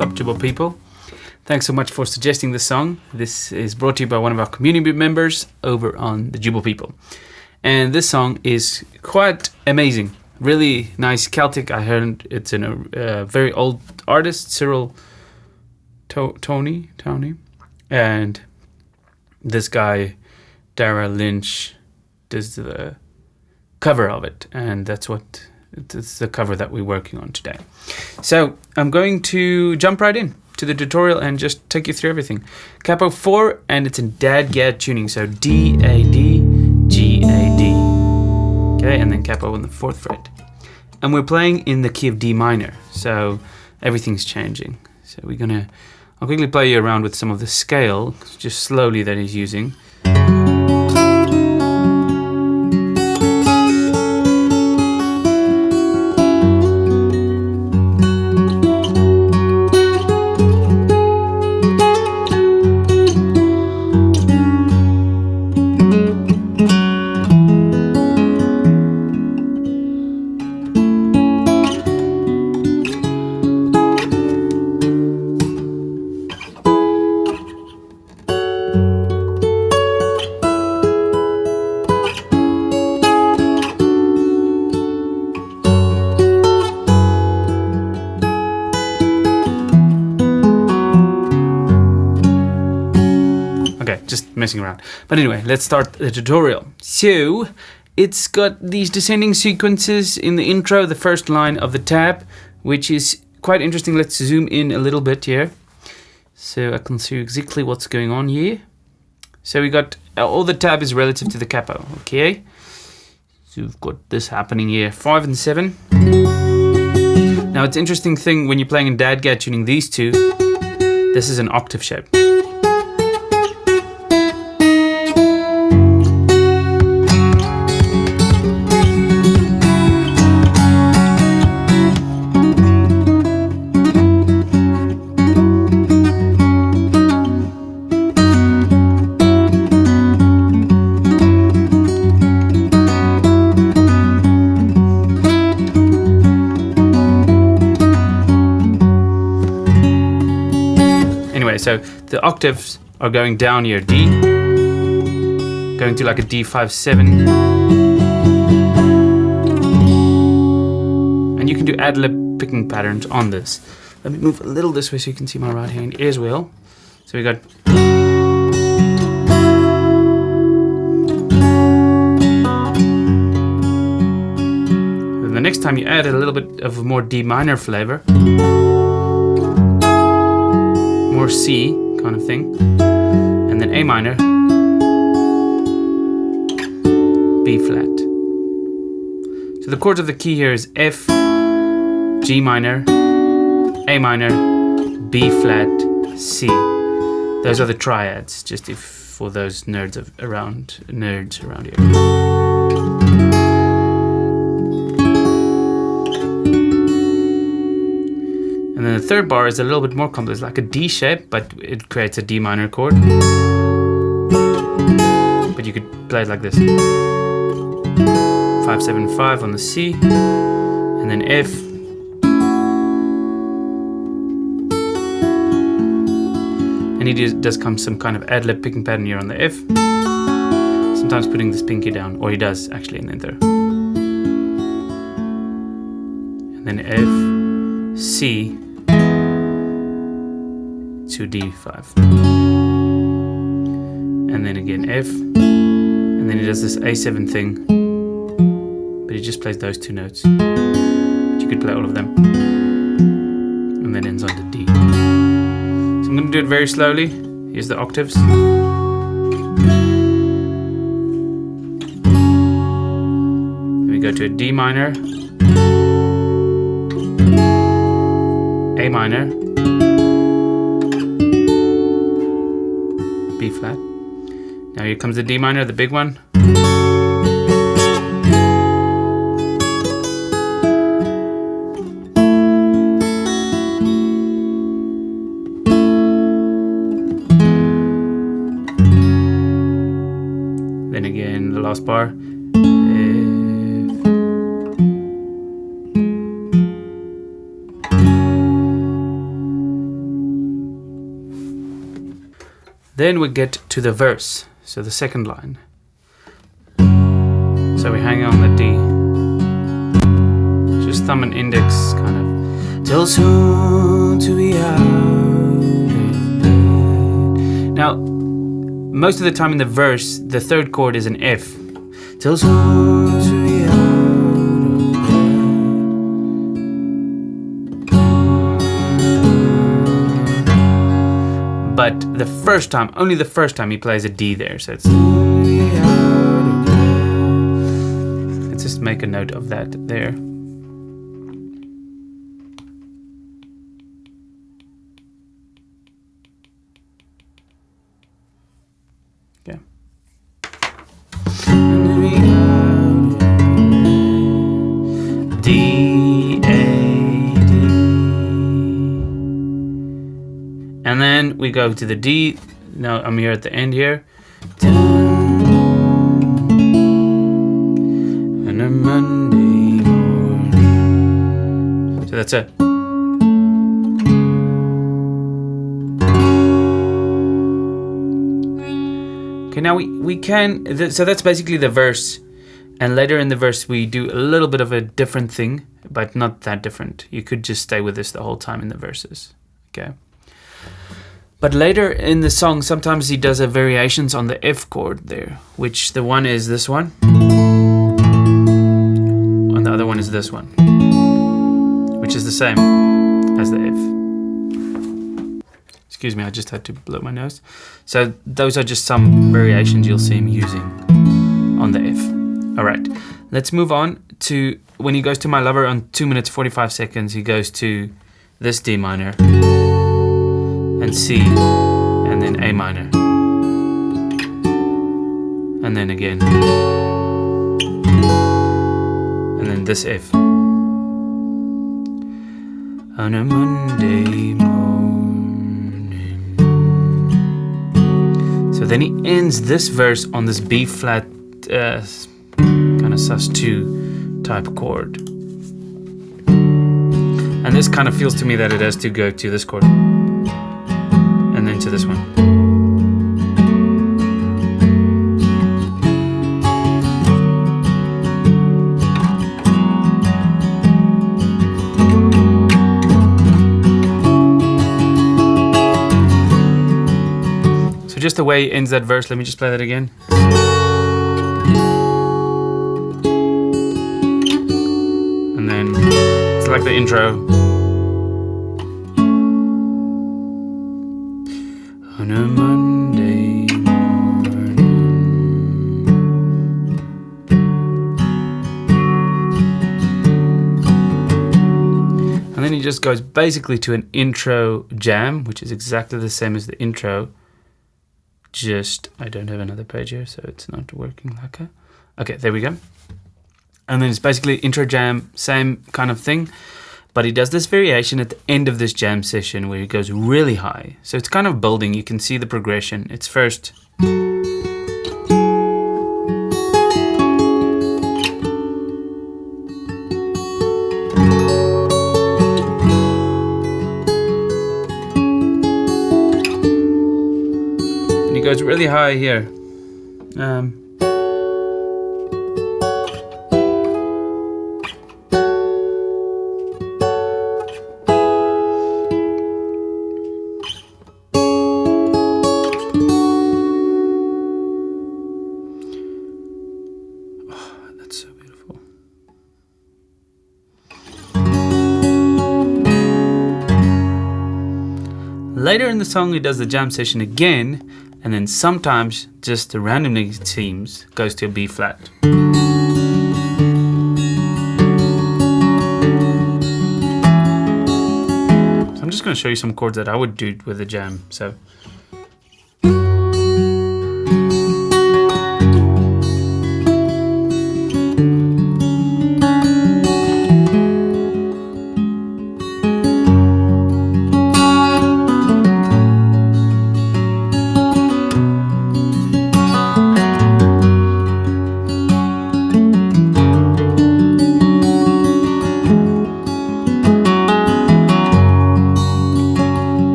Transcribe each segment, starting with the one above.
What's up, Jooba people? Thanks so much for suggesting this song. This is brought to you by one of our community members over on the Jooba people. And this song is quite amazing. Really nice Celtic. I heard it's in a very old artist, Cyril Tawney. And this guy, Daragh Lynch, does the cover of it. And it's the cover that we're working on today. So I'm going to jump right in to the tutorial and just take you through everything. Capo 4, and it's in Daragh tuning, so D, A, D, G, A, D. Okay, and then capo on the 4th fret. And we're playing in the key of D minor, so everything's changing. So I'll quickly play you around with some of the scale, just slowly, that he's using. Just messing around. But anyway, let's start the tutorial. So, it's got these descending sequences in the intro, the first line of the tab, which is quite interesting. Let's zoom in a little bit here, so I can see exactly what's going on here. So we got, all the tab is relative to the capo, okay? So we've got this happening here, 5 and 7. Now it's an interesting thing when you're playing in Daragh tuning these two, this is an octave shape. So the octaves are going down here, D, going to like a D5/7, and you can do ad-lib picking patterns on this. Let me move a little this way so you can see my right hand as well. So we got and the next time you add a little bit of a more D minor flavor, more C kind of thing, and then A minor, B flat. So the chords of the key here is F, G minor, A minor, B flat, C. Those are the triads, just for those nerds around here. And then the third bar is a little bit more complex, like a D shape, but it creates a D minor chord. But you could play it like this. 5/7/5 on the C, and then F. And he does come some kind of ad-lib picking pattern here on the F. Sometimes putting this pinky down, or he does actually in there. And then F, C, to D5, and then again F, and then he does this A7 thing, but he just plays those two notes, but you could play all of them, and then ends on the D. So I'm going to do it very slowly. Here's the octaves. Then we go to a D minor, A minor, B flat. Now here comes the D minor, the big one. Then again, the last bar. Then we get to the verse, so the second line. So we hang on the D. Just thumb and index kind of. Till soon to be out of bed. Now, most of the time in the verse, the third chord is an F. Till soon to be out of bed. But the first time, only the first time he plays a D there, so it's. Let's just make a note of that there. D, A, D. And then we go to the D. Now I'm here at the end here. And a Monday morning. So that's it. Okay, now we can, so that's basically the verse. And later in the verse, we do a little bit of a different thing, but not that different. You could just stay with this the whole time in the verses, okay? But later in the song, sometimes he does a variations on the F chord there, which the one is this one, and the other one is this one, which is the same as the F. Excuse me, I just had to blow my nose. So those are just some variations you'll see him using on the F. All right, let's move on to when he goes to My Lover on 2 minutes 45 seconds. He goes to this D minor and C and then A minor and then again and then this F on a Monday morning. So then he ends this verse on this B flat kind of sus2 type chord. And this kind of feels to me that it has to go to this chord and then to this one. So just the way he ends that verse, let me just play that again. It's like the intro. On a Monday morning. And then he just goes basically to an intro jam, which is exactly the same as the intro. Just, I don't have another page here, so it's not working like that. Okay, there we go. And then it's basically intro jam, same kind of thing. But he does this variation at the end of this jam session where he goes really high. So it's kind of building. You can see the progression. It's first. And he goes really high here. Later in the song, he does the jam session again, and then sometimes, just randomly it seems, goes to a B flat. So I'm just going to show you some chords that I would do with the jam. So.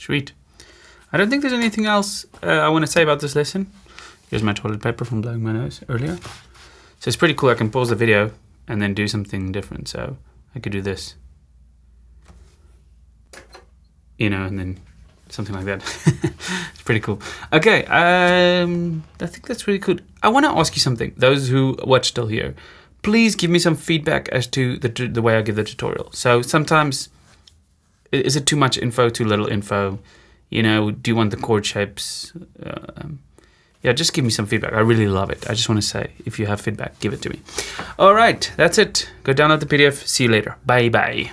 Sweet. I don't think there's anything else I want to say about this lesson. Here's my toilet paper from blowing my nose earlier. So it's pretty cool. I can pause the video and then do something different. So I could do this. You know, and then something like that. It's pretty cool. Okay, I think that's really cool. I want to ask you something. Those who watch till here, please give me some feedback as to the way I give the tutorial. So sometimes, is it too much info, too little info? You know, do you want the chord shapes? Yeah, just give me some feedback. I really love it. I just want to say, if you have feedback, give it to me. All right, that's it. Go download the PDF. See you later. Bye-bye.